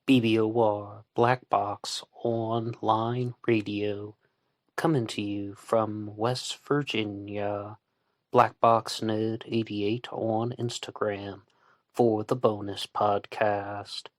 BBOR Black Box Online Radio, coming to you from West Virginia. BlackBoxNerd88 on Instagram for the bonus podcast.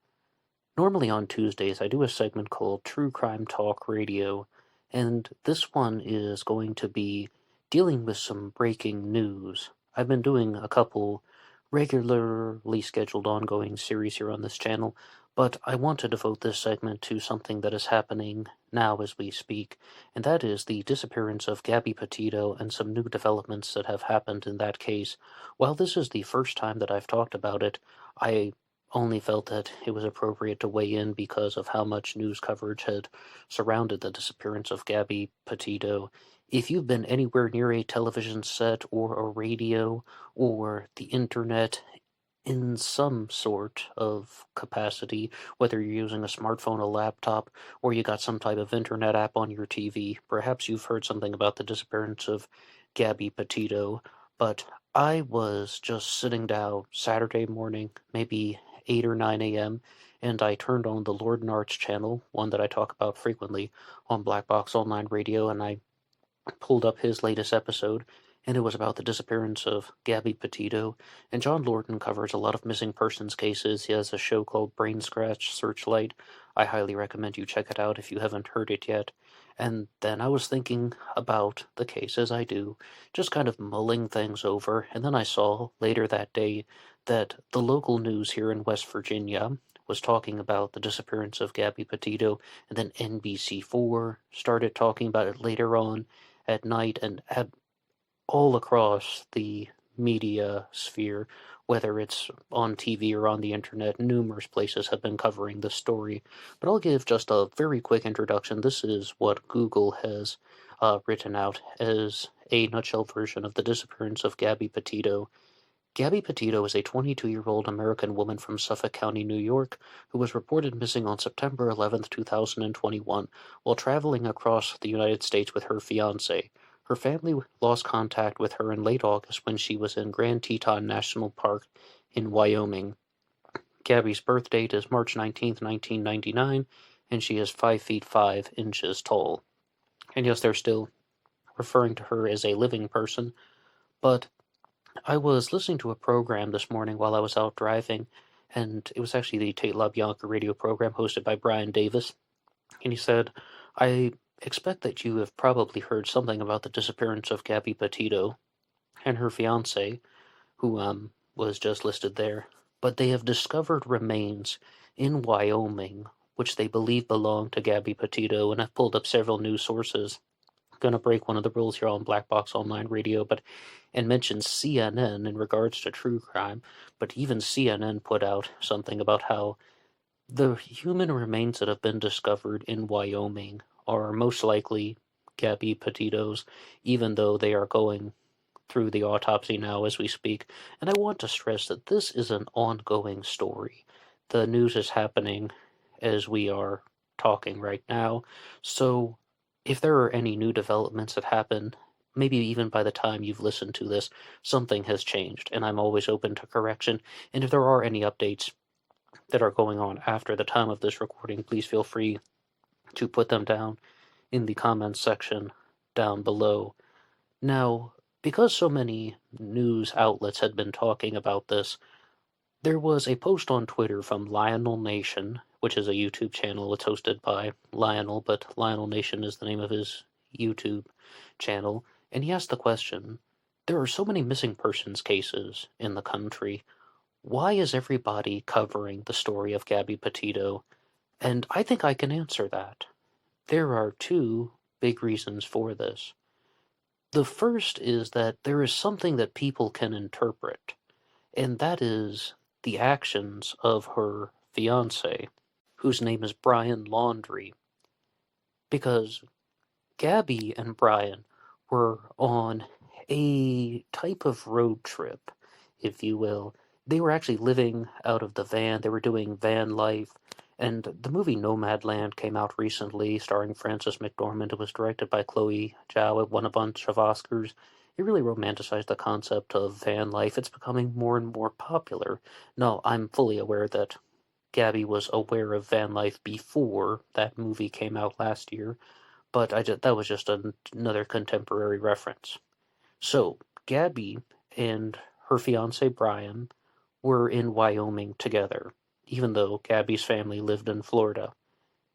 Normally on Tuesdays, I do a segment called True Crime Talk Radio, and this one is going to be dealing with some breaking news. I've been doing a couple regularly scheduled ongoing series here on this channel, but I want to devote this segment to something that is happening now as we speak, and that is the disappearance of Gabby Petito and some new developments that have happened in that case. While this is the first time that I've talked about it, I only felt that it was appropriate to weigh in because of how much news coverage had surrounded the disappearance of Gabby Petito. If you've been anywhere near a television set or a radio or the internet in some sort of capacity, whether you're using a smartphone, a laptop, or you got some type of internet app on your TV, perhaps you've heard something about the disappearance of Gabby Petito. But I was just sitting down Saturday morning, maybe 8 or 9 a.m., and I turned on the Lord and Arts channel, one that I talk about frequently on BlackBoxOnlineRadio, and I pulled up his latest episode, and it was about the disappearance of Gabby Petito. And John Lordan covers a lot of missing persons cases. He has a show called Brain Scratch Searchlight. I highly recommend you check it out if you haven't heard it yet. And then I was thinking about the case, as I do, just kind of mulling things over, and then I saw later that day that the local news here in West Virginia was talking about the disappearance of Gabby Petito, and then NBC4 started talking about it later on at night, and all across the media sphere, whether it's on TV or on the internet, numerous places have been covering this story. But I'll give just a very quick introduction. This is what Google has written out as a nutshell version of the disappearance of Gabby Petito. Gabby Petito is a 22-year-old American woman from Suffolk County, New York, who was reported missing on September 11, 2021, while traveling across the United States with her fiancé. Her family lost contact with her in late August when she was in Grand Teton National Park in Wyoming. Gabby's birth date is March 19, 1999, and she is 5 feet 5 inches tall. And yes, they're still referring to her as a living person, but I was listening to a program this morning while I was out driving, and it was actually the Tate LaBianca radio program hosted by Brian Davis, and he said, I expect that you have probably heard something about the disappearance of Gabby Petito and her fiancé, who was just listed there, but they have discovered remains in Wyoming, which they believe belong to Gabby Petito, and I've pulled up several news sources. I'm going to break one of the rules here on Black Box Online Radio, and mention CNN in regards to true crime, but even CNN put out something about how the human remains that have been discovered in Wyoming are most likely Gabby Petito's, even though they are going through the autopsy now as we speak. And I want to stress that this is an ongoing story. The news is happening as we are talking right now, so if there are any new developments that happen, maybe even by the time you've listened to this, something has changed, and I'm always open to correction. And if there are any updates that are going on after the time of this recording, please feel free to put them down in the comments section down below. Now, because so many news outlets had been talking about this, there was a post on Twitter from Lionel Nation, which is a YouTube channel. It's hosted by Lionel, but Lionel Nation is the name of his YouTube channel. And he asked the question, there are so many missing persons cases in the country. Why is everybody covering the story of Gabby Petito? And I think I can answer that. There are two big reasons for this. The first is that there is something that people can interpret, and that is the actions of her fiancé, whose name is Brian Laundrie. Because Gabby and Brian were on a type of road trip, if you will. They were actually living out of the van. They were doing van life. And the movie Nomadland came out recently, starring Frances McDormand. It was directed by Chloe Zhao. It won a bunch of Oscars. It really romanticized the concept of van life. It's becoming more and more popular. No, I'm fully aware that Gabby was aware of van life before that movie came out last year, but that was just another contemporary reference. So, Gabby and her fiance Brian were in Wyoming together, even though Gabby's family lived in Florida.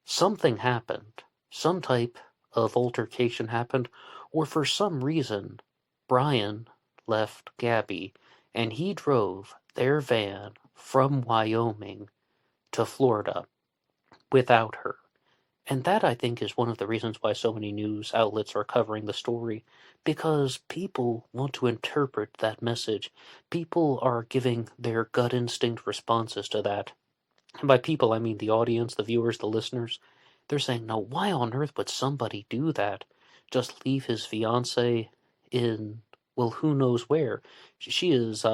Something happened. Some type of altercation happened, or for some reason, Brian left Gabby and he drove their van from Wyoming to Florida without her. And that, I think, is one of the reasons why so many news outlets are covering the story, because people want to interpret that message. People are giving their gut instinct responses to that. And by people, I mean the audience, the viewers, the listeners. They're saying, now, why on earth would somebody do that? Just leave his fiancée in, well, who knows where? She is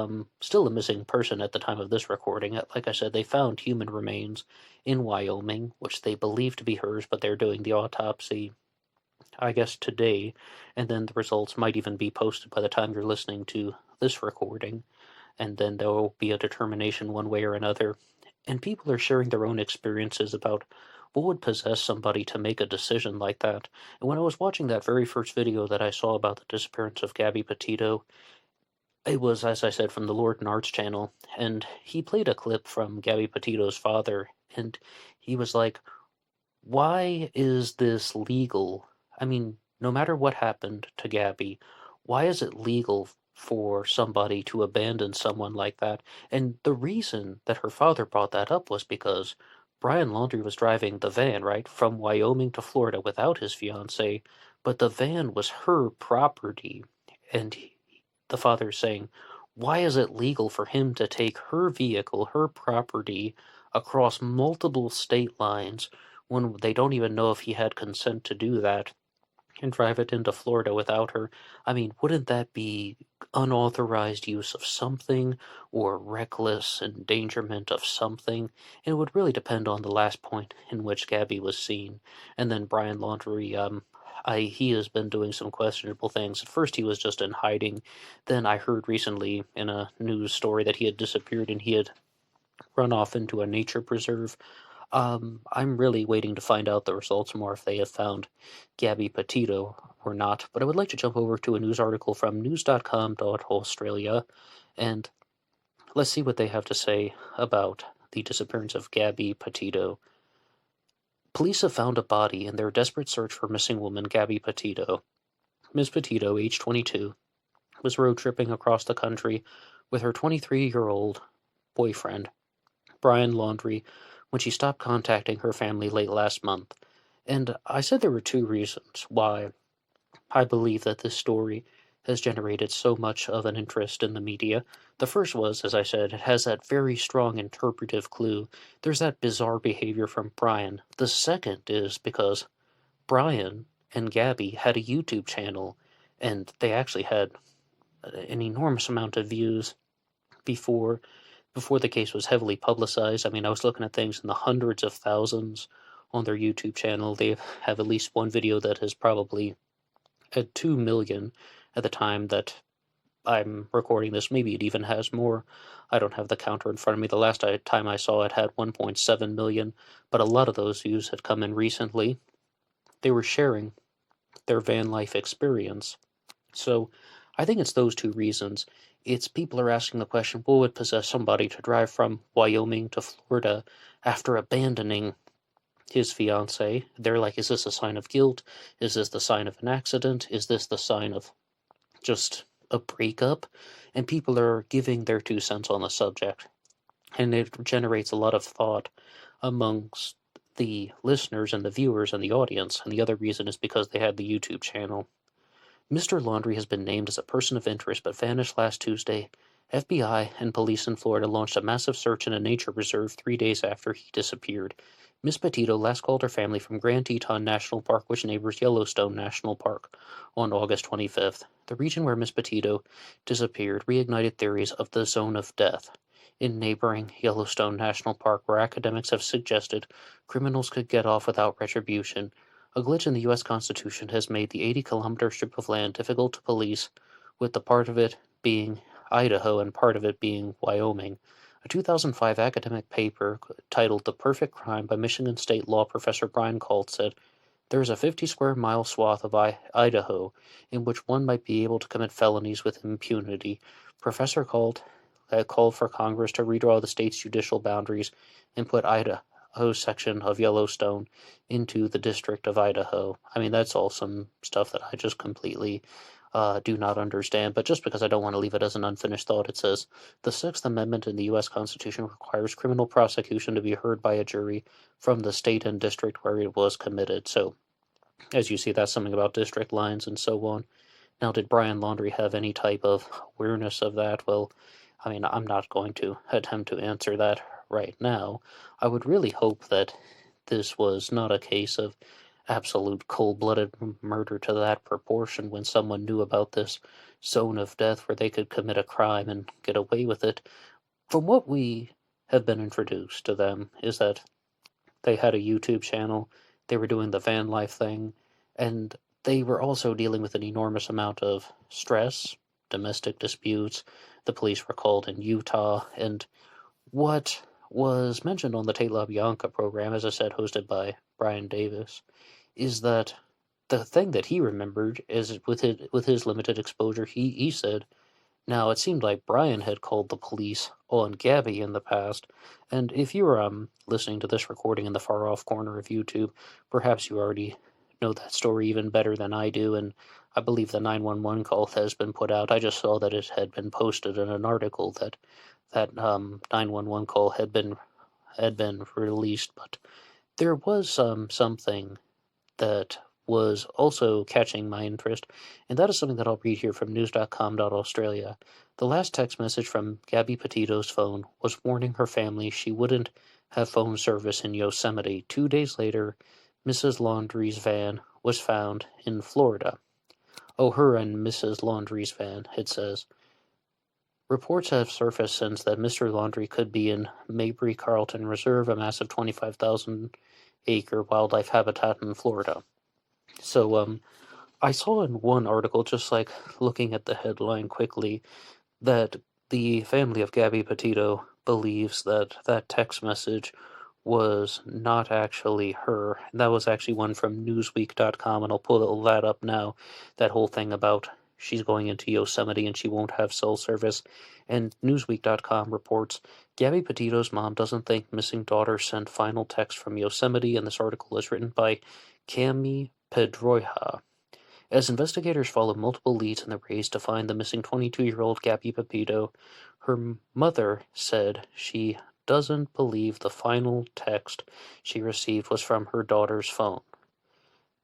still a missing person at the time of this recording. Like I said, they found human remains in Wyoming, which they believe to be hers, but they're doing the autopsy, I guess, today. And then the results might even be posted by the time you're listening to this recording. And then there will be a determination one way or another. And people are sharing their own experiences about what would possess somebody to make a decision like that. And when I was watching that very first video that I saw about the disappearance of Gabby Petito, it was, as I said, from the Lord and Arts channel, and he played a clip from Gabby Petito's father, and he was like, why is this legal? I mean, no matter what happened to Gabby, why is it legal for somebody to abandon someone like that? And the reason that her father brought that up was because Brian Laundrie was driving the van, right, from Wyoming to Florida without his fiancée, but the van was her property. And the father saying, why is it legal for him to take her vehicle, her property, across multiple state lines when they don't even know if he had consent to do that, and drive it into Florida without her? I mean, wouldn't that be unauthorized use of something, or reckless endangerment of something? It would really depend on the last point in which Gabby was seen. And then Brian Laundrie, he has been doing some questionable things. At first he was just in hiding. Then I heard recently in a news story that he had disappeared and he had run off into a nature preserve. I'm really waiting to find out the results more, if they have found Gabby Petito or not. But I would like to jump over to a news article from news.com.australia, and let's see what they have to say about the disappearance of Gabby Petito. Police have found a body in their desperate search for missing woman Gabby Petito. Ms. Petito, age 22, was road tripping across the country with her 23-year-old boyfriend, Brian Laundrie, when she stopped contacting her family late last month. And I said there were two reasons why I believe that this story has generated so much of an interest in the media. The first was, as I said, it has that very strong interpretive clue. There's that bizarre behavior from Brian. The second is because Brian and Gabby had a YouTube channel, and they actually had an enormous amount of views before the case was heavily publicized. I mean, I was looking at things in the hundreds of thousands on their YouTube channel. They have at least one video that has probably had 2 million at the time that I'm recording this. Maybe it even has more. I don't have the counter in front of me. The last time I saw it had 1.7 million, but a lot of those views had come in recently. They were sharing their van life experience. So I think it's those two reasons. It's people are asking the question, what would possess somebody to drive from Wyoming to Florida after abandoning his fiancée? They're like, is this a sign of guilt? Is this the sign of an accident? Is this the sign of just a breakup? And people are giving their 2 cents on the subject. And it generates a lot of thought amongst the listeners and the viewers and the audience. And the other reason is because they had the YouTube channel. Mr. Laundrie has been named as a person of interest but vanished last Tuesday. FBI and police in Florida launched a massive search in a nature reserve 3 days after he disappeared. Ms. Petito last called her family from Grand Teton National Park, which neighbors Yellowstone National Park, on August 25th. The region where Ms. Petito disappeared reignited theories of the zone of death in neighboring Yellowstone National Park, where academics have suggested criminals could get off without retribution. A glitch in the U.S. Constitution has made the 80-kilometer strip of land difficult to police, with the part of it being Idaho and part of it being Wyoming. A 2005 academic paper titled The Perfect Crime by Michigan State law professor Brian Colt said, "There is a 50-square-mile swath of Idaho in which one might be able to commit felonies with impunity." Professor Colt called for Congress to redraw the state's judicial boundaries and put Idaho's section of Yellowstone into the District of Idaho. I mean, that's all some stuff that I just completely do not understand, but just because I don't want to leave it as an unfinished thought, it says, "The Sixth Amendment in the U.S. Constitution requires criminal prosecution to be heard by a jury from the state and district where it was committed." So, as you see, that's something about district lines and so on. Now, did Brian Laundrie have any type of awareness of that? Well, I mean, I'm not going to attempt to answer that right now. I would really hope that this was not a case of absolute cold-blooded murder to that proportion when someone knew about this zone of death where they could commit a crime and get away with it. From what we have been introduced to them is that they had a YouTube channel, they were doing the van life thing, and they were also dealing with an enormous amount of stress, domestic disputes. The police were called in Utah, and what was mentioned on the Tate LaBianca program, as I said, hosted by Brian Davis, is that the thing that he remembered is with his limited exposure, he said, now it seemed like Brian had called the police on Gabby in the past, and if you are listening to this recording in the far off corner of YouTube, perhaps you already know that story even better than I do, and I believe the 911 call has been put out. I just saw that it had been posted in an article that 911 call had been released, but there was something that was also catching my interest, and that is something that I'll read here from news.com.australia. The last text message from Gabby Petito's phone was warning her family she wouldn't have phone service in Yosemite. 2 days later, Mrs. Laundrie's van was found in Florida. Oh, her and Mrs. Laundrie's van, it says. Reports have surfaced since that Mr. Laundrie could be in Mabry-Carlton Reserve, a massive 25,000-acre wildlife habitat in Florida. So, I saw in one article, just like looking at the headline quickly, that the family of Gabby Petito believes that that text message was not actually her. That was actually one from Newsweek.com, and I'll pull that up now. That whole thing about she's going into Yosemite and she won't have cell service. And Newsweek.com reports, Gabby Petito's mom doesn't think missing daughter sent final text from Yosemite, and this article is written by Cami Pedroja. As investigators follow multiple leads in the race to find the missing 22-year-old Gabby Petito, her mother said she doesn't believe the final text she received was from her daughter's phone.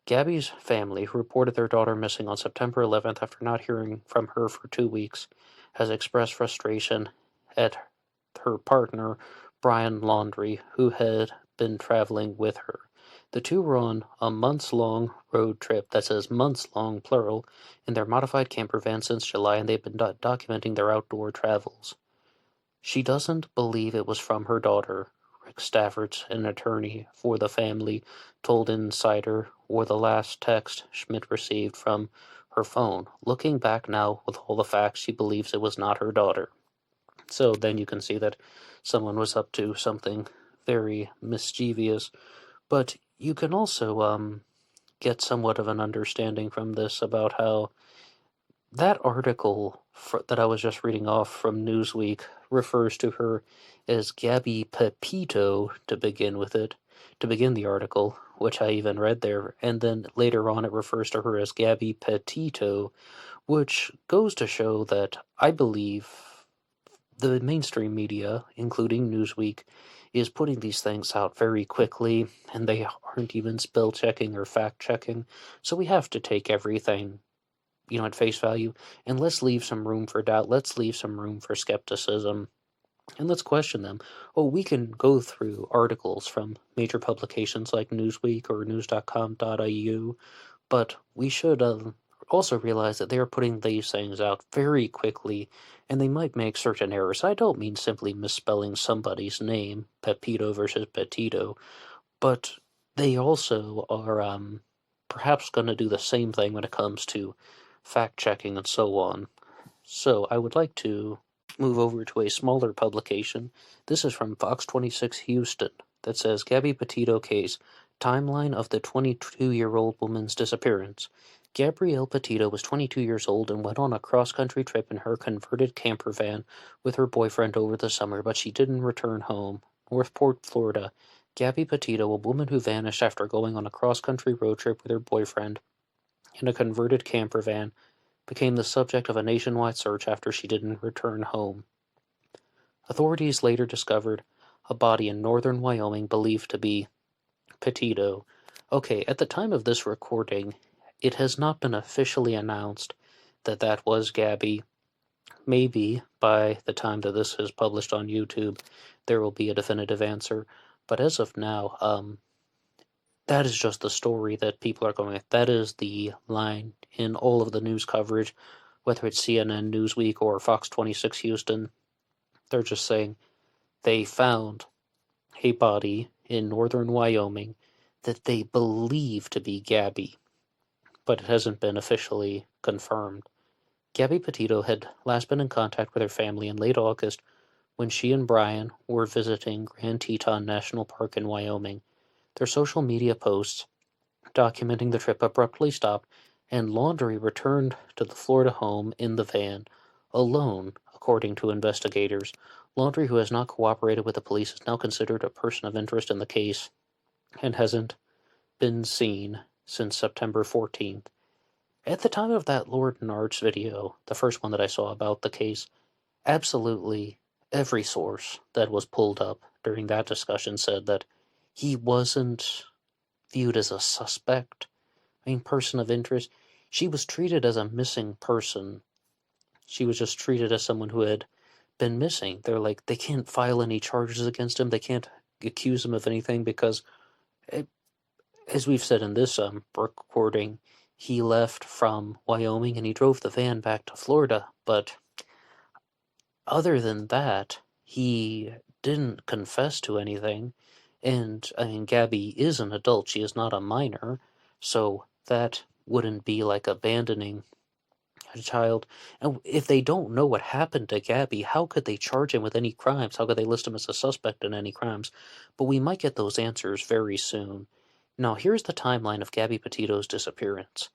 Gabby's family, who reported their daughter missing on September 11th after not hearing from her for 2 weeks, has expressed frustration at her partner, Brian Laundrie, who had been traveling with her. The two were on a months-long road trip, that says months-long, plural, in their modified camper van since July, and they've been documenting their outdoor travels. She doesn't believe it was from her daughter, Rick Staffords, an attorney for the family, told Insider, or the last text Schmidt received from her phone. Looking back now with all the facts, she believes it was not her daughter. So then you can see that someone was up to something very mischievous. But you can also get somewhat of an understanding from this about how that article that I was just reading off from Newsweek refers to her as Gabby Petito to begin the article, which I even read there, and then later on it refers to her as Gabby Petito, which goes to show that I believe the mainstream media, including Newsweek, is putting these things out very quickly, and they aren't even spell checking or fact checking, so we have to take everything, at face value, and let's leave some room for doubt, let's leave some room for skepticism, and let's question them. Oh, we can go through articles from major publications like Newsweek or news.com.au, but we should also realize that they are putting these things out very quickly, and they might make certain errors. I don't mean simply misspelling somebody's name, Pepito versus Petito, but they also are perhaps going to do the same thing when it comes to fact-checking and so on. So I would like to move over to a smaller publication. This is from Fox 26 Houston that says Gabby Petito case, timeline of the 22-year-old woman's disappearance. Gabrielle Petito was 22 years old and went on a cross-country trip in her converted camper van with her boyfriend over the summer, but she didn't return home. Northport, Florida. Gabby Petito, a woman who vanished after going on a cross-country road trip with her boyfriend in a converted camper van, became the subject of a nationwide search after she didn't return home. Authorities later discovered a body in northern Wyoming believed to be Petito. Okay, at the time of this recording, it has not been officially announced that that was Gabby. Maybe by the time that this is published on YouTube, there will be a definitive answer. But as of now, that is just the story that people are going with. That is the line in all of the news coverage, whether it's CNN, Newsweek, or Fox 26 Houston. They're just saying they found a body in northern Wyoming that they believe to be Gabby, but it hasn't been officially confirmed. Gabby Petito had last been in contact with her family in late August when she and Brian were visiting Grand Teton National Park in Wyoming. Their social media posts documenting the trip abruptly stopped, and Laundrie returned to the Florida home in the van, alone, according to investigators. Laundrie, who has not cooperated with the police, is now considered a person of interest in the case and hasn't been seen since September 14th. At the time of that Lord Nards video, the first one that I saw about the case, absolutely every source that was pulled up during that discussion said that he wasn't viewed as a suspect, person of interest. She was treated as a missing person. She was just treated as someone who had been missing. They're like, they can't file any charges against him. They can't accuse him of anything because, as we've said in this recording, he left from Wyoming and he drove the van back to Florida. But other than that, he didn't confess to anything. And, Gabby is an adult. She is not a minor. So that wouldn't be like abandoning a child. And if they don't know what happened to Gabby, how could they charge him with any crimes? How could they list him as a suspect in any crimes? But we might get those answers very soon. Now, here's the timeline of Gabby Petito's disappearance.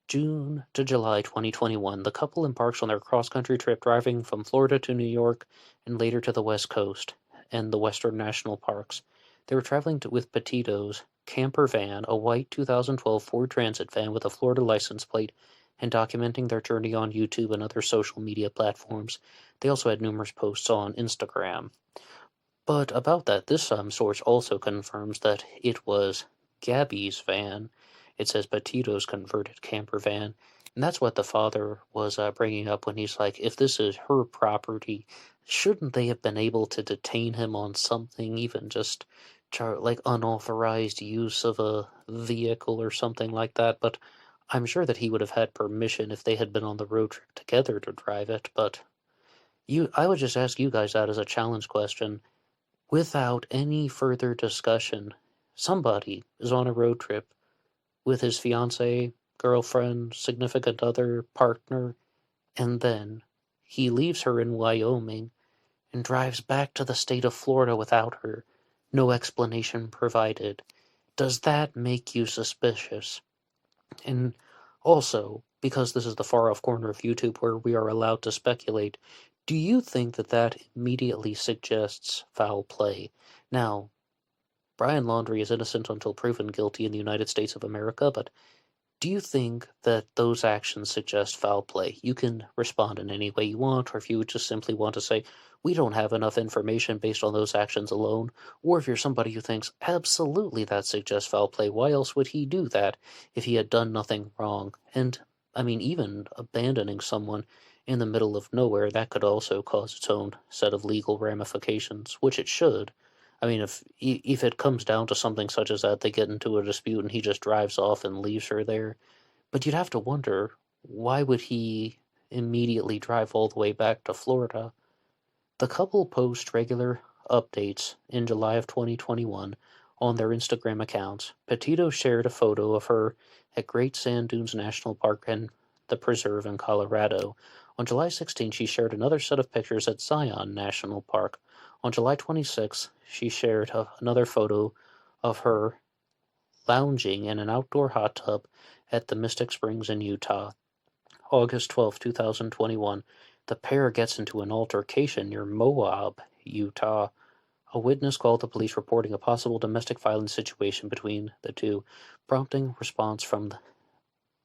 June to July 2021, the couple embarks on their cross-country trip driving from Florida to New York and later to the West Coast and the Western National Parks. They were traveling with Petito's camper van, a white 2012 Ford Transit van with a Florida license plate, and documenting their journey on YouTube and other social media platforms. They also had numerous posts on Instagram. But about that, this source also confirms that it was Gabby's van. It says Petito's converted camper van. And that's what the father was bringing up when he's like, if this is her property, shouldn't they have been able to detain him on something, even just like unauthorized use of a vehicle or something like that? But I'm sure that he would have had permission if they had been on the road trip together to drive it. But I would just ask you guys that as a challenge question. Without any further discussion, somebody is on a road trip with his fiancée, girlfriend, significant other, partner, and then he leaves her in Wyoming and drives back to the state of Florida without her, no explanation provided. Does that make you suspicious? And also, because this is the far off corner of YouTube where we are allowed to speculate, do you think that that immediately suggests foul play? Now, Brian Laundrie is innocent until proven guilty in the United States of America, but do you think that those actions suggest foul play? You can respond in any way you want, or if you would just simply want to say, we don't have enough information based on those actions alone, or if you're somebody who thinks, absolutely that suggests foul play, why else would he do that if he had done nothing wrong? And, even abandoning someone in the middle of nowhere, that could also cause its own set of legal ramifications, which it should. If it comes down to something such as that, they get into a dispute and he just drives off and leaves her there. But you'd have to wonder, why would he immediately drive all the way back to Florida? The couple post regular updates in July of 2021 on their Instagram accounts. Petito shared a photo of her at Great Sand Dunes National Park and the Preserve in Colorado. On July 16, she shared another set of pictures at Zion National Park. On July 26, she shared another photo of her lounging in an outdoor hot tub at the Mystic Springs in Utah. August 12, 2021, the pair gets into an altercation near Moab, Utah. A witness called the police reporting a possible domestic violence situation between the two, prompting response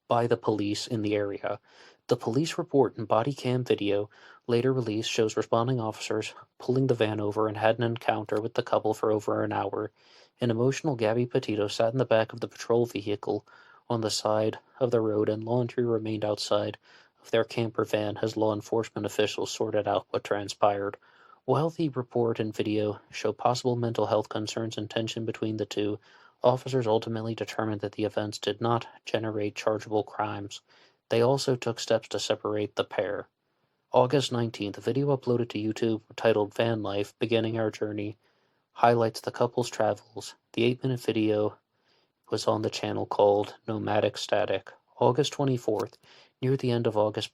by the police in the area. The police report and body cam video later released shows responding officers pulling the van over and had an encounter with the couple for over an hour. An emotional Gabby Petito sat in the back of the patrol vehicle on the side of the road, and laundry remained outside of their camper van as law enforcement officials sorted out what transpired. While the report and video show possible mental health concerns and tension between the two, officers ultimately determined that the events did not generate chargeable crimes. They also took steps to separate the pair. August 19th, a video uploaded to YouTube titled Van Life, Beginning Our Journey, highlights the couple's travels. The 8-minute video was on the channel called Nomadic Static. August 24th, near the end of August,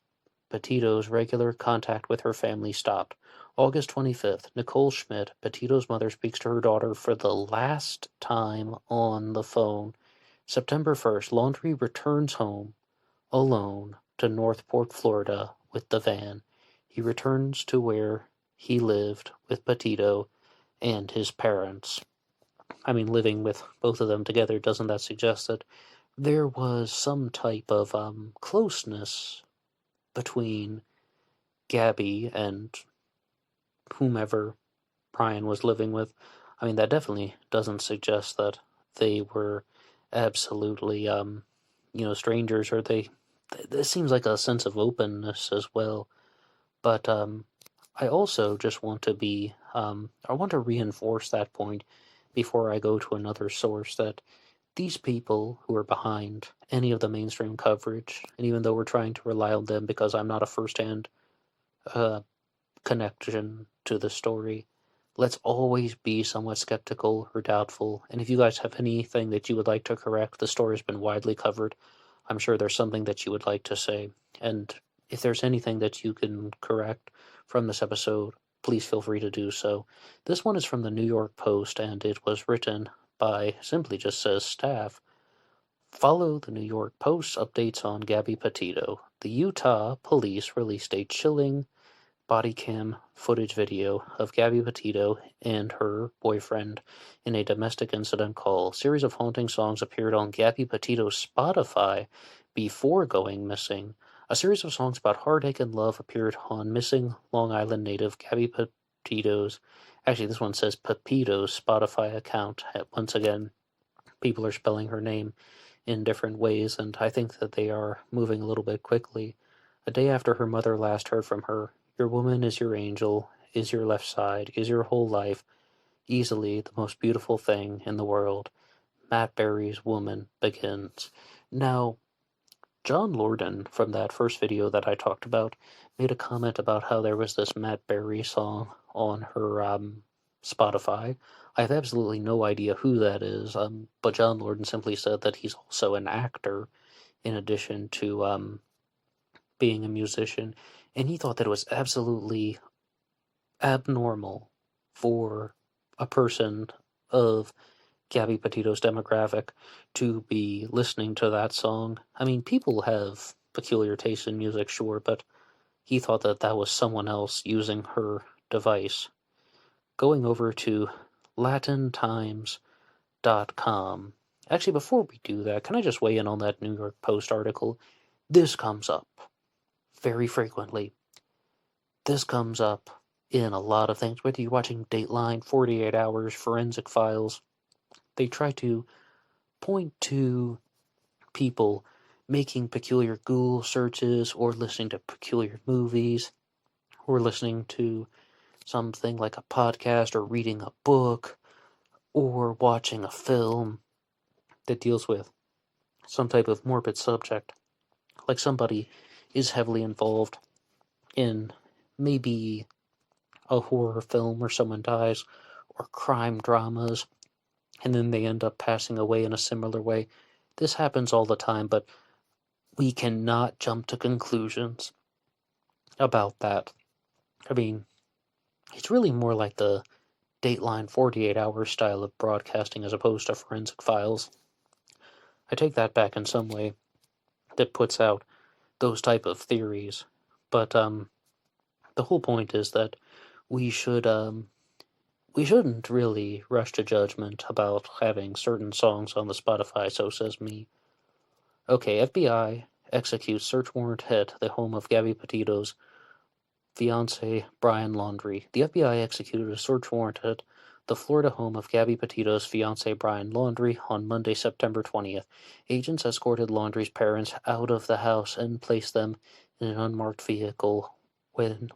Petito's regular contact with her family stopped. August 25th, Nicole Schmidt, Petito's mother, speaks to her daughter for the last time on the phone. September 1st, Laundry returns home alone to Northport, Florida with the van. He returns to where he lived with Petito and his parents. I mean, living with both of them together, doesn't that suggest that there was some type of closeness between Gabby and whomever Brian was living with? I mean, that definitely doesn't suggest that they were absolutely, strangers, or this seems like a sense of openness as well. But I also just want to I want to reinforce that point before I go to another source, that these people who are behind any of the mainstream coverage, and even though we're trying to rely on them because I'm not a first-hand connection to the story, let's always be somewhat skeptical or doubtful. And if you guys have anything that you would like to correct, the story's been widely covered. I'm sure there's something that you would like to say. And if there's anything that you can correct from this episode, please feel free to do so. This one is from the New York Post, and it was written by, simply just says, staff. Follow the New York Post updates on Gabby Petito. The Utah police released a chilling body cam footage video of Gabby Petito and her boyfriend in a domestic incident call. A series of haunting songs appeared on Gabby Petito's Spotify before going missing. A series of songs about heartache and love appeared on missing Long Island native Gabby Petito's, actually this one says Pepito's Spotify account. Once again, people are spelling her name in different ways, and I think that they are moving a little bit quickly. A day after her mother last heard from her, your woman is your angel, is your left side, is your whole life, easily the most beautiful thing in the world. Matt Berry's Woman begins. Now, John Lorden, from that first video that I talked about, made a comment about how there was this Matt Berry song on her Spotify. I have absolutely no idea who that is, but John Lorden simply said that he's also an actor in addition to being a musician, and he thought that it was absolutely abnormal for a person of Gabby Petito's demographic to be listening to that song. I mean, people have peculiar taste in music, sure, but he thought that that was someone else using her device. Going over to LatinTimes.com. Actually, before we do that, can I just weigh in on that New York Post article? This comes up very frequently. This comes up in a lot of things, whether you're watching Dateline, 48 Hours, Forensic Files. They try to point to people making peculiar Google searches, or listening to peculiar movies, or listening to something like a podcast, or reading a book, or watching a film that deals with some type of morbid subject. Like somebody is heavily involved in maybe a horror film where someone dies, or crime dramas, and then they end up passing away in a similar way. This happens all the time, but we cannot jump to conclusions about that. I mean, it's really more like the Dateline 48-hour style of broadcasting as opposed to Forensic Files. I take that back in some way, that puts out those type of theories. But the whole point is that we shouldn't really rush to judgment about having certain songs on the Spotify So Says Me. Okay, FBI executes search warrant at the home of Gabby Petito's fiancé, Brian Laundrie. The FBI executed a search warrant at the Florida home of Gabby Petito's fiancé, Brian Laundrie, on Monday, September 20th. Agents escorted Laundrie's parents out of the house and placed them in an unmarked vehicle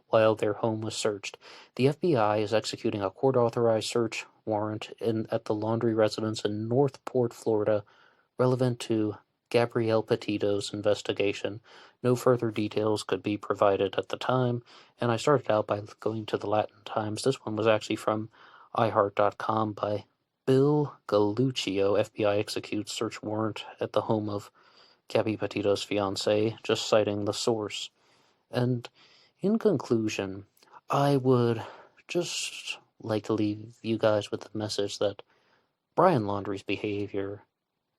while their home was searched. The FBI is executing a court-authorized search warrant at the Laundrie residence in Northport, Florida, relevant to Gabrielle Petito's investigation. No further details could be provided at the time, and I started out by going to the Latin Times. This one was actually from iHeart.com by Bill Galluccio. FBI executes search warrant at the home of Gabby Petito's fiancé, just citing the source. And in conclusion, I would just like to leave you guys with the message that Brian Laundrie's behavior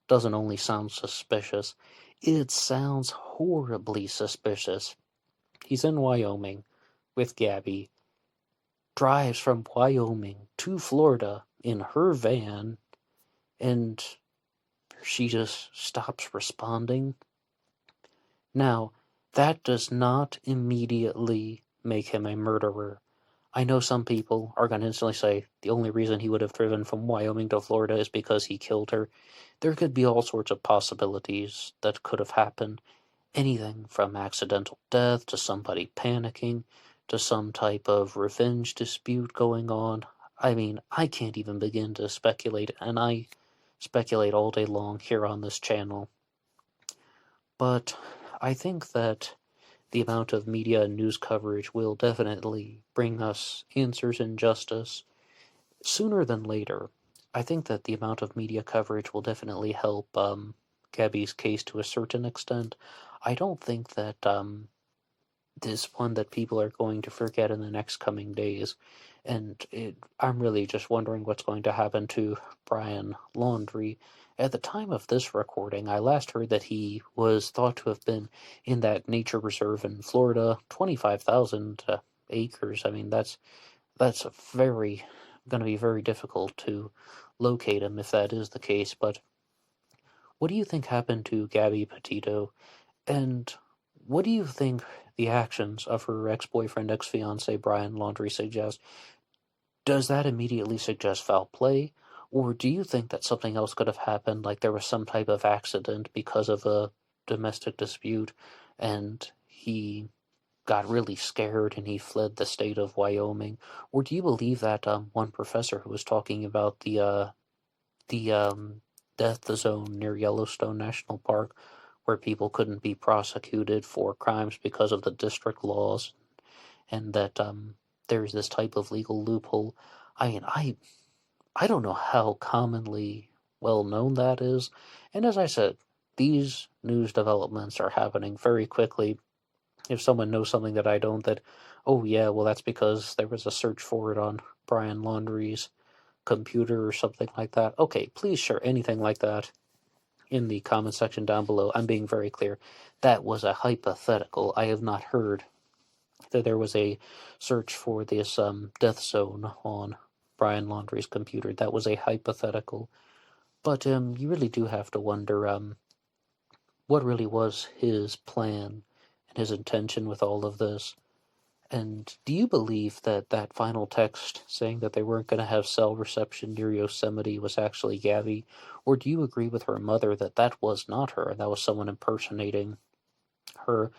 doesn't only sound suspicious, it sounds horribly suspicious. He's in Wyoming with Gabby, drives from Wyoming to Florida in her van, and she just stops responding. Now, that does not immediately make him a murderer. I know some people are going to instantly say the only reason he would have driven from Wyoming to Florida is because he killed her. There could be all sorts of possibilities that could have happened. Anything from accidental death to somebody panicking to some type of revenge dispute going on. I mean, I can't even begin to speculate, and I speculate all day long here on this channel. But I think that the amount of media and news coverage will definitely bring us answers and justice sooner than later. I think that the amount of media coverage will definitely help Gabby's case to a certain extent. I don't think that this one that people are going to forget in the next coming days. And I'm really just wondering what's going to happen to Brian Laundrie. At the time of this recording, I last heard that he was thought to have been in that nature reserve in Florida, 25,000 acres. I mean, that's going to be very difficult to locate him if that is the case. But what do you think happened to Gabby Petito? And what do you think the actions of her ex-boyfriend, ex-fiancé Brian Laundrie suggest? Does that immediately suggest foul play? Or do you think that something else could have happened, like there was some type of accident because of a domestic dispute, and he got really scared and he fled the state of Wyoming? Or do you believe that one professor who was talking about the death zone near Yellowstone National Park, where people couldn't be prosecuted for crimes because of the district laws, and that there's this type of legal loophole? I mean, I don't know how commonly well known that is, and as I said, these news developments are happening very quickly. If someone knows something that I don't, that, oh yeah, well that's because there was a search for it on Brian Laundrie's computer or something like that. Okay, please share anything like that in the comment section down below. I'm being very clear. That was a hypothetical. I have not heard that there was a search for this death zone on Brian Laundrie's computer. That was a hypothetical. But you really do have to wonder what really was his plan and his intention with all of this. And do you believe that that final text saying that they weren't going to have cell reception near Yosemite was actually Gabby? Or do you agree with her mother that that was not her, and that was someone impersonating her,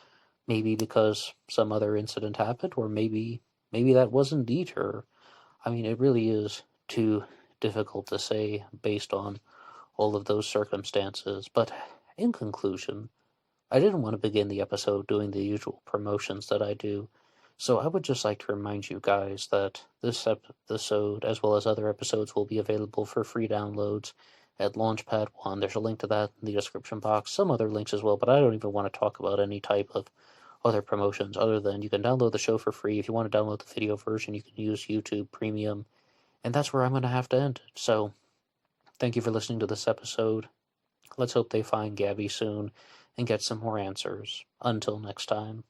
maybe because some other incident happened, or maybe that was indeed her? I mean, it really is too difficult to say based on all of those circumstances. But in conclusion, I didn't want to begin the episode doing the usual promotions that I do. So I would just like to remind you guys that this episode, as well as other episodes, will be available for free downloads at LaunchPad 1. There's a link to that in the description box. Some other links as well, but I don't even want to talk about any type of other promotions other than you can download the show for free. If you want to download the video version, you can use YouTube Premium. And that's where I'm going to have to end it. So, thank you for listening to this episode. Let's hope they find Gabby soon and get some more answers. Until next time.